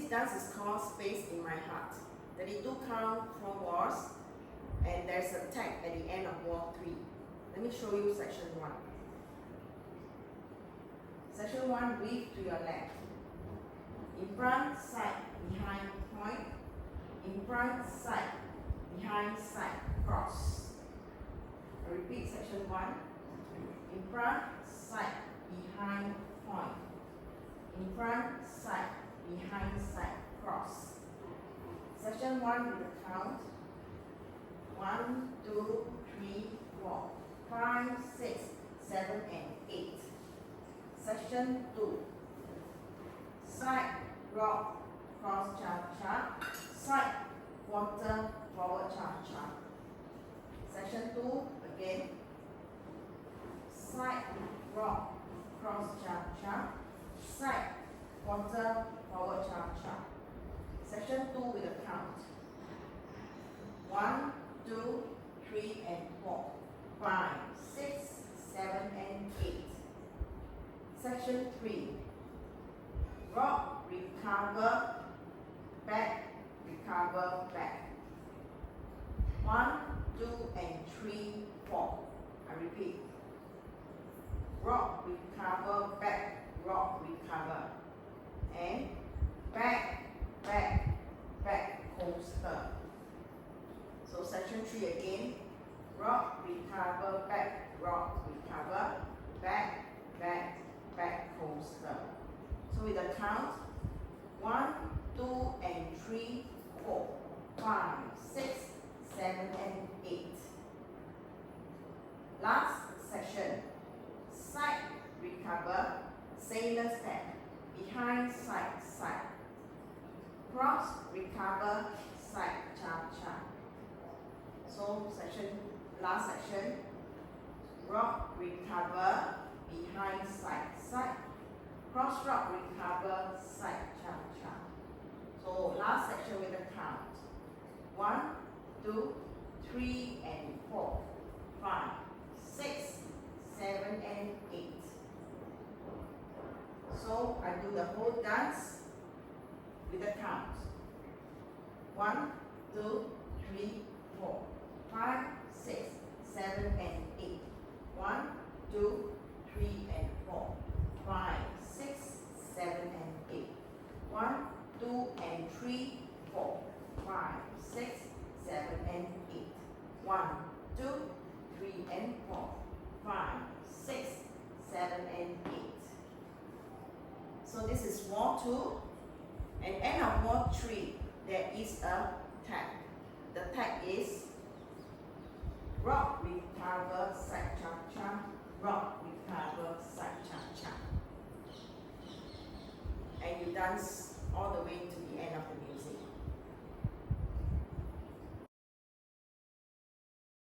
This dance is called Space in My Heart. 32 count, 4 walls, and there's a tag at the end of wall 3. Let me show you section 1. Section 1, weave to your left. In front, side, behind, point. In front, side, behind, side, cross. I repeat section 1. In front, side, behind, point. In front, side, behind, side, cross. Section 1 with the count. 1, 2, 3, 4, 5, 6, 7, and 8. Section 2. Side, rock, cross, cha-cha. Side, quarter, forward, cha-cha. Section 2, again. Side, rock, cross, cha-cha. Side, quarter, forward, cha-cha. Section 2 with a count. 1, 2, 3, and 4, 5, 6, 7, and 8. Section 3. Rock, recover, back, recover, back. 1, 2, and 3, 4. I repeat. Rock, recover, back, rock, recover. And back, back, back, coaster. So section 3 again. Rock, recover, back, rock, recover, back, back, back, coaster. So with the count, 1, 2, and 3, 4, 5, 6, 7, and 8. Last section. Side, recover, sailor step, behind, side, side. Cross, recover, side, cha-cha. So last section, rock, recover, behind, side, side. Cross rock, recover, side, cha-cha. So last section with the count. 1, 2, 3, and 4, 5, 6, 7, and 8. So I do the whole dance with the count. 1, 2, 3, 4, 5, 6, 7, and 8. 1, 2, 3, and 4, 5, 6, 7, and 8. 1, 2, and 3, 4, 5, 6, 7, and 8. 1, 2, 3, and 4, 5, 6, 7, and 8. So this is wall 2. And end of wall 3, there is a tag. The tag is rock, recover, side, cha-cha. Rock, recover, side, cha-cha. And you dance all the way to the end of the music.